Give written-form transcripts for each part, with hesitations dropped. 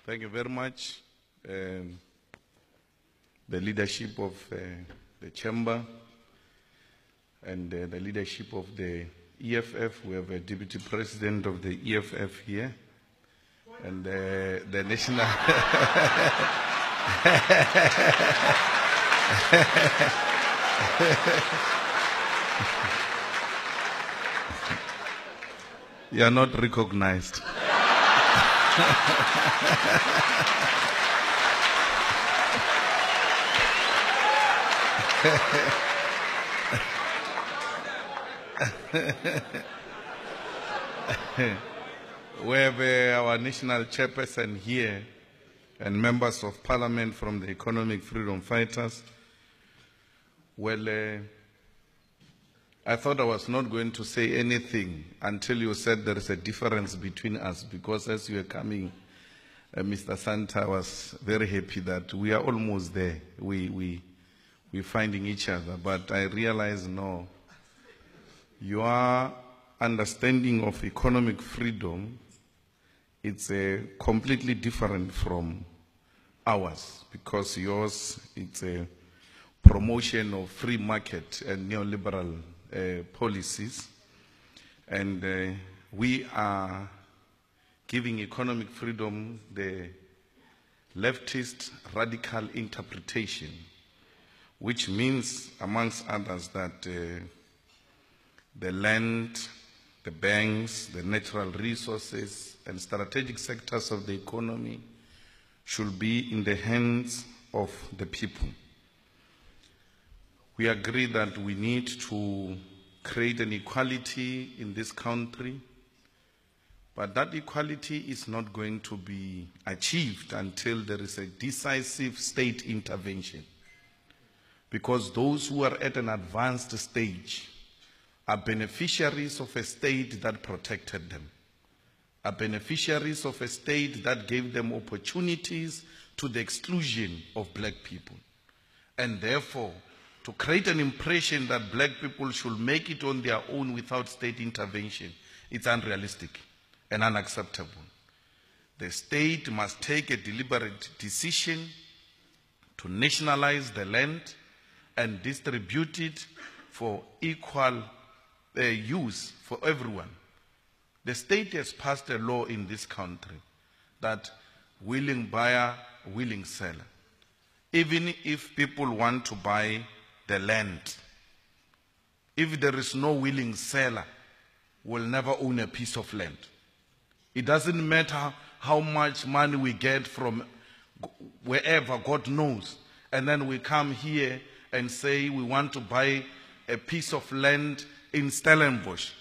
Thank you very much. The leadership of the chamber and the leadership of the EFF. We have a deputy president of the EFF here. And the national... You are not recognized. We have our national chairperson here and members of parliament from the economic freedom fighters. Well, I thought I was not going to say anything until you said there is a difference between us, because as you were coming, Mr. Santa, I was very happy that we are almost there. We're finding each other, but I realize no, your understanding of economic freedom, it's completely different from ours, because yours, it's a promotion of free market and neoliberal policies, and we are giving economic freedom the leftist radical interpretation, which means, amongst others, that the land, the banks, the natural resources, and strategic sectors of the economy should be in the hands of the people. We agree that we need to create an equality in this country, but that equality is not going to be achieved until there is a decisive state intervention. Because those who are at an advanced stage are beneficiaries of a state that protected them, are beneficiaries of a state that gave them opportunities to the exclusion of black people. And therefore, to create an impression that black people should make it on their own without state intervention, it's unrealistic and unacceptable. The state must take a deliberate decision to nationalize the land and distribute it for equal use for everyone. The state has passed a law in this country that willing buyer, willing seller. Even if people want to buy the land, if there is no willing seller, will never own a piece of land. It doesn't matter how much money we get from wherever, God knows, and then we come here and say we want to buy a piece of land in Stellenbosch.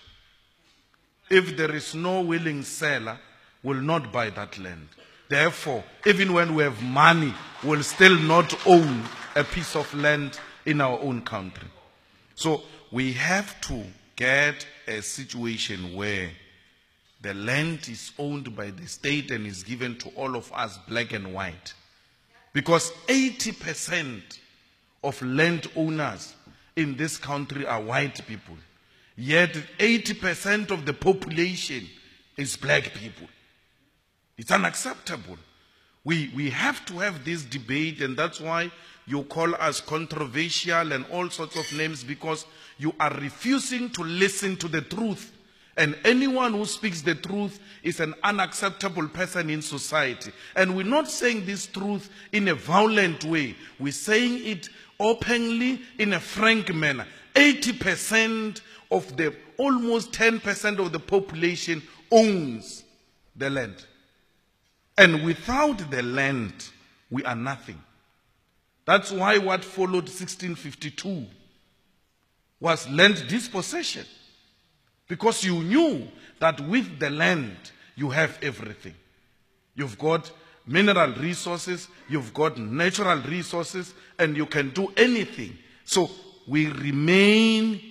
If there is no willing seller, will not buy that land. Therefore, even when we have money, we'll still not own a piece of land in our own country. So we have to get a situation where the land is owned by the state and is given to all of us, black and white. Because 80% of landowners in this country are white people. Yet 80% of the population is black people. It's unacceptable. We have to have this debate, and that's why you call us controversial and all sorts of names, because you are refusing to listen to the truth. And anyone who speaks the truth is an unacceptable person in society. And we're not saying this truth in a violent way. We're saying it openly in a frank manner. 80% of the, almost 10% of the population owns the land. And without the land, we are nothing. That's why what followed 1652 was land dispossession. Because you knew that with the land, you have everything. You've got mineral resources, you've got natural resources, and you can do anything. So we remain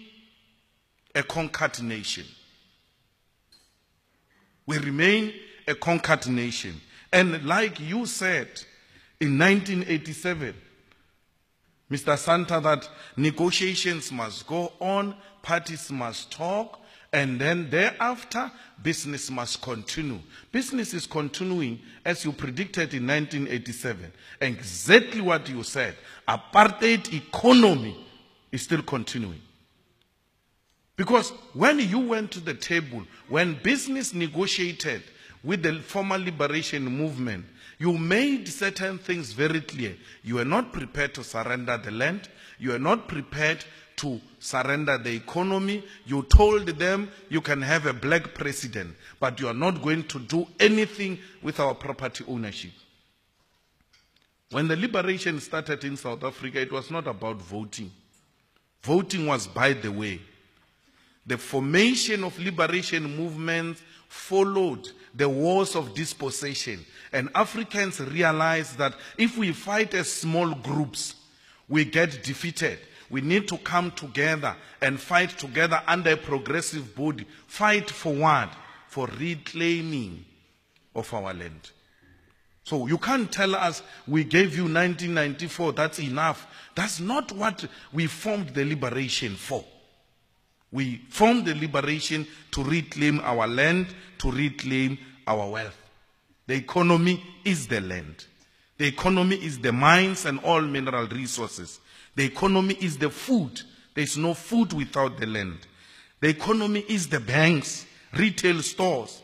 a conquered nation. We remain a conquered nation. And like you said in 1987, Mr. Santa, that negotiations must go on, parties must talk, And then thereafter, business must continue. Business is continuing as you predicted in 1987. Exactly what you said. Apartheid economy is still continuing. Because when you went to the table, when business negotiated with the former liberation movement, you made certain things very clear. You are not prepared to surrender the land. You are not prepared to surrender the economy. You told them you can have a black president, but you are not going to do anything with our property ownership. When the liberation started in South Africa, it was not about voting. Voting was by the way. The formation of liberation movements followed the wars of dispossession. And Africans realized that if we fight as small groups, we get defeated. We need to come together and fight together under a progressive body. Fight for what? For reclaiming of our land. So you can't tell us we gave you 1994, that's enough. That's not what we formed the liberation for. We formed the liberation to reclaim our land, to reclaim our wealth. The economy is the land. The economy is the mines and all mineral resources. The economy is the food. There is no food without the land. The economy is the banks, retail stores.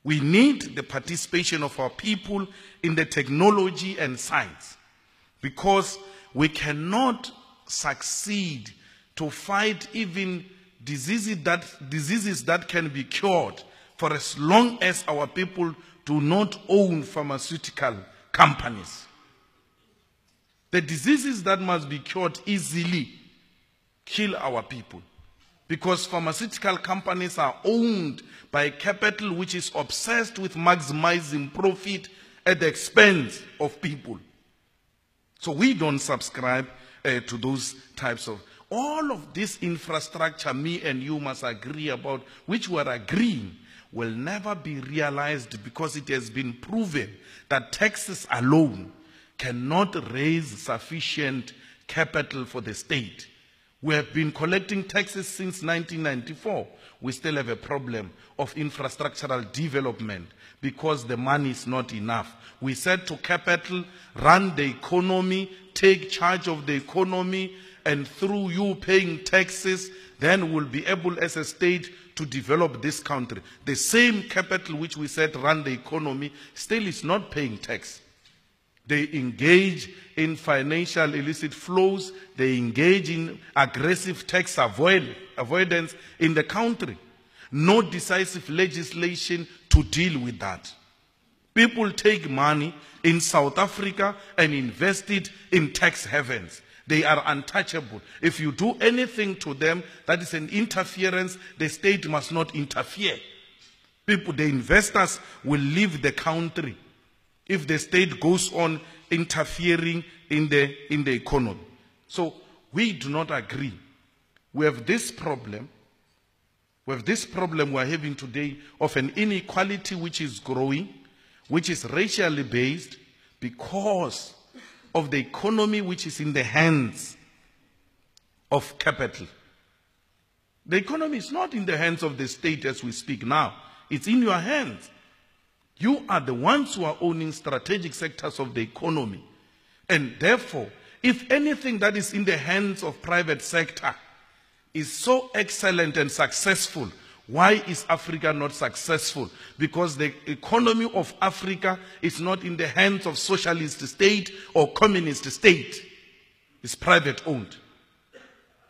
We need the participation of our people in the technology and science, because we cannot succeed to fight even diseases that can be cured for as long as our people do not own pharmaceutical companies. The diseases that must be cured easily kill our people, because pharmaceutical companies are owned by capital which is obsessed with maximizing profit at the expense of people. So we don't subscribe to those types of... All of this infrastructure, me and you must agree about, which we are agreeing, will never be realized, because it has been proven that taxes alone cannot raise sufficient capital for the state. We have been collecting taxes since 1994. We still have a problem of infrastructural development because the money is not enough. We said to capital, run the economy, take charge of the economy, and through you paying taxes, then we'll be able as a state to develop this country. The same capital which we said run the economy still is not paying tax. They engage in financial illicit flows. They engage in aggressive tax avoidance in the country. No decisive legislation to deal with that. People take money in South Africa and invest it in tax havens. They are untouchable. If you do anything to them that is an interference, the state must not interfere. People, the investors will leave the country if the state goes on interfering in the economy. So we do not agree. We have this problem. We have this problem we are having today of an inequality which is growing, which is racially based, because of the economy which is in the hands of capital. The economy is not in the hands of the state as we speak now. It's in your hands. You are the ones who are owning strategic sectors of the economy. And therefore, if anything that is in the hands of private sector is so excellent and successful, why is Africa not successful? Because the economy of Africa is not in the hands of socialist state or communist state. It's private owned.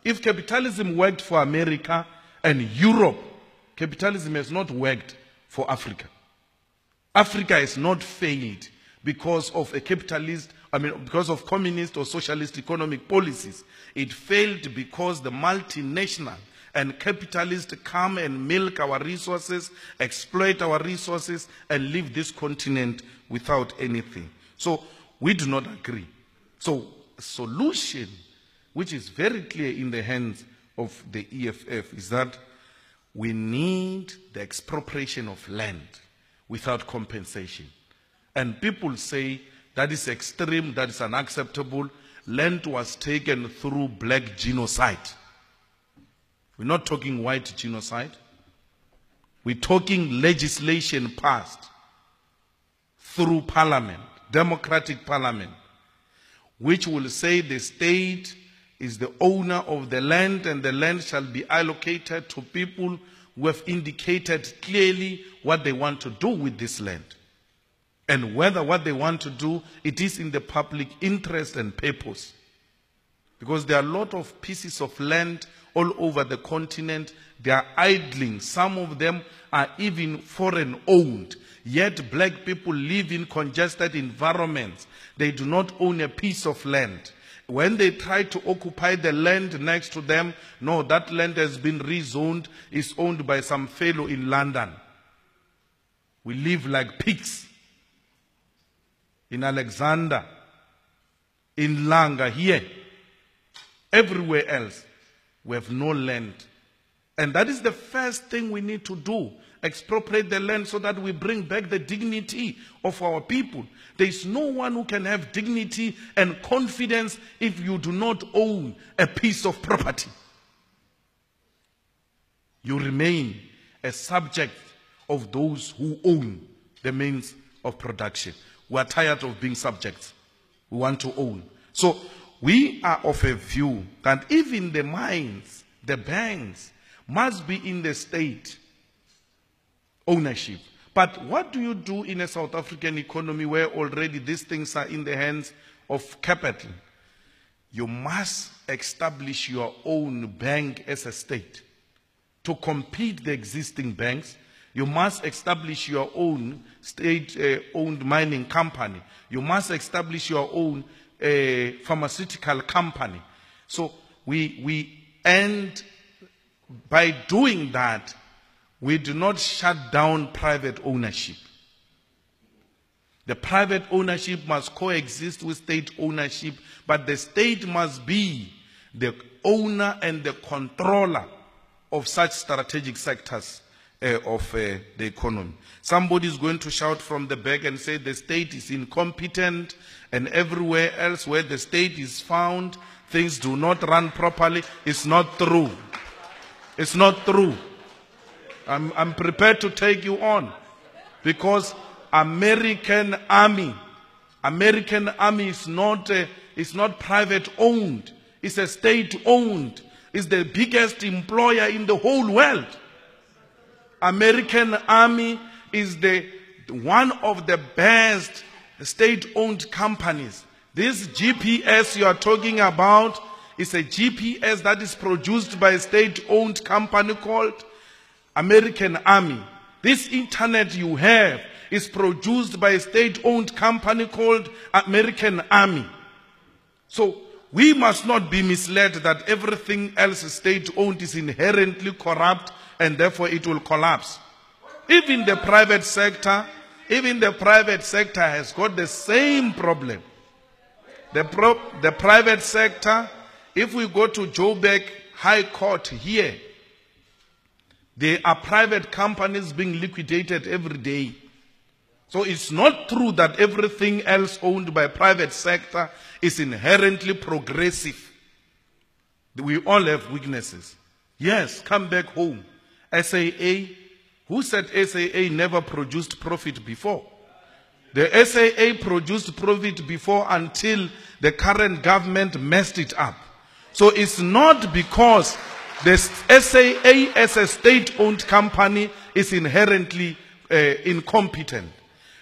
If capitalism worked for America and Europe, capitalism has not worked for Africa. Africa has not failed because of because of communist or socialist economic policies. It failed because the multinational and capitalists come and milk our resources, exploit our resources, and leave this continent without anything. So we do not agree. So a solution, which is very clear in the hands of the EFF, is that we need the expropriation of land without compensation. And people say that is extreme, that is unacceptable. Land was taken through black genocide. We're not talking white genocide. We're talking legislation passed through parliament, democratic parliament, which will say the state is the owner of the land and the land shall be allocated to people who have indicated clearly what they want to do with this land. And whether what they want to do, it is in the public interest and purpose. Because there are a lot of pieces of land all over the continent. They are idling. Some of them are even foreign owned. Yet black people live in congested environments. They do not own a piece of land. When they try to occupy the land next to them, no, that land has been rezoned, is owned by some fellow in London. We live like pigs. In Alexander, in Langa, here, everywhere else, we have no land. And that is the first thing we need to do. Expropriate the land so that we bring back the dignity of our people. There is no one who can have dignity and confidence if you do not own a piece of property. You remain a subject of those who own the means of production. We are tired of being subjects. We want to own. So we are of a view that even the mines, the banks, must be in the state ownership. But what do you do in a South African economy where already these things are in the hands of capital? You must establish your own bank as a state. To compete the existing banks, you must establish your own state-owned mining company. You must establish your own pharmaceutical company. So and by doing that, we do not shut down private ownership. The private ownership must coexist with state ownership, but the state must be the owner and the controller of such strategic sectors of the economy. Somebody is going to shout from the back and say the state is incompetent, and everywhere else where the state is found, things do not run properly. It's not true. It's not true. I'm prepared to take you on, because American Army is not private owned. It's a state owned. It's the biggest employer in the whole world. American Army is one of the best state-owned companies. This GPS you are talking about is a GPS that is produced by a state-owned company called American Army. This internet you have is produced by a state-owned company called American Army. So we must not be misled that everything else state-owned is inherently corrupt and therefore it will collapse. Even the private sector has got the same problem. The private sector, if we go to Joburg High Court here, there are private companies being liquidated every day. So it's not true that everything else owned by private sector is inherently progressive. We all have weaknesses. Yes, come back home. SAA, who said SAA never produced profit before? The SAA produced profit before until the current government messed it up. So it's not because the SAA as a state-owned company is inherently incompetent.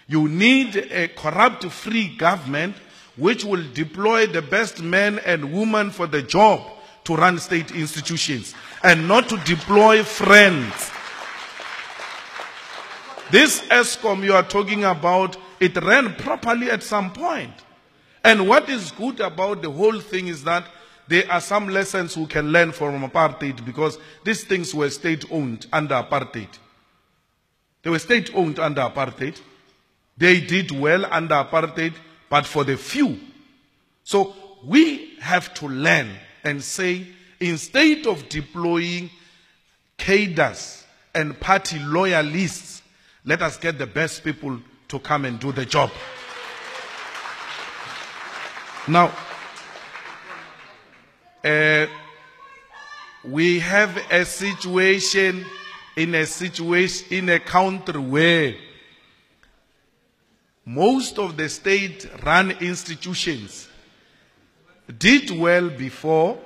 You need a corrupt-free government which will deploy the best men and women for the job to run state institutions and not to deploy friends. This ESCOM you are talking about, it ran properly at some point. And what is good about the whole thing is that there are some lessons we can learn from apartheid, because these things were state-owned under apartheid. They were state-owned under apartheid. They did well under apartheid, but for the few. So we have to learn and say, instead of deploying cadres and party loyalists, let us get the best people to come and do the job. Now, we have a situation in a country where most of the state-run institutions did well before,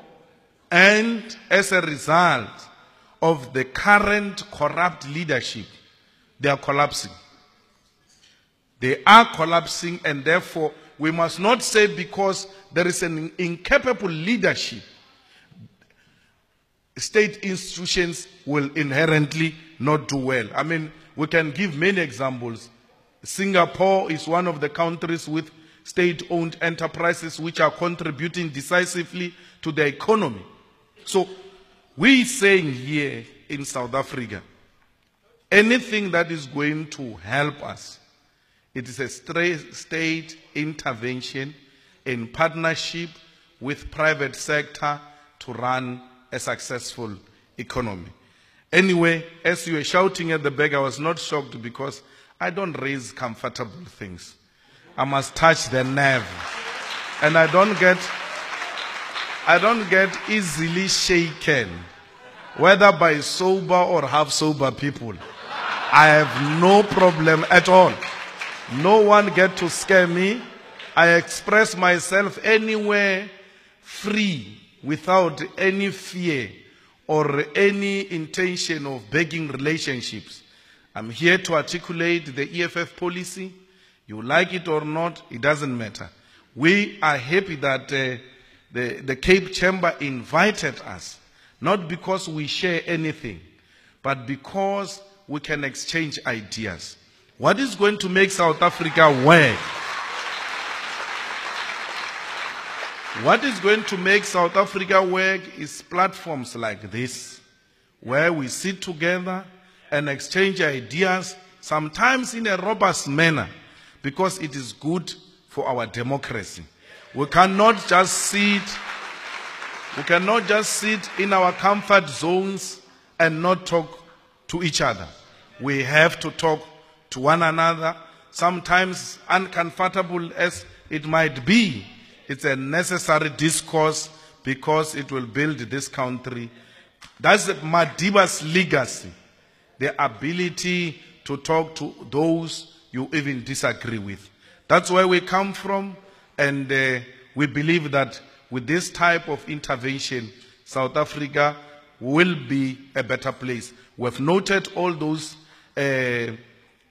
and as a result of the current corrupt leadership, they are collapsing. They are collapsing, and therefore we must not say because there is an incapable leadership, state institutions will inherently not do well. I mean, we can give many examples. Singapore is one of the countries with state-owned enterprises which are contributing decisively to the economy. So we saying here in South Africa, anything that is going to help us, it is a state intervention in partnership with private sector to run a successful economy. Anyway, as you were shouting at the back, I was not shocked because I don't raise comfortable things. I must touch the nerve. And I don't get easily shaken, whether by sober or half sober people. I have no problem at all. No one get to scare me. I express myself anywhere free, without any fear or any intention of begging relationships. I'm here to articulate the EFF policy. You like it or not, it doesn't matter. We are happy that the Cape Chamber invited us, not because we share anything, but because we can exchange ideas. What is going to make South Africa work? What is going to make South Africa work is platforms like this, where we sit together and exchange ideas, sometimes in a robust manner, because it is good for our democracy. We cannot just sit in our comfort zones and not talk to each other. We have to talk to one another, sometimes uncomfortable as it might be. It's a necessary discourse because it will build this country. That's Madiba's legacy, the ability to talk to those you even disagree with. That's where we come from, and we believe that with this type of intervention, South Africa will be a better place. We've noted all those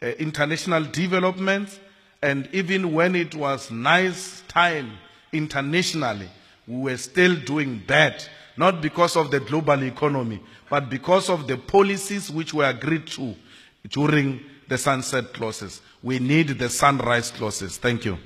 international developments, and even when it was nice time internationally, we were still doing bad, not because of the global economy, but because of the policies which were agreed to during the sunset clauses. We need the sunrise clauses. Thank you.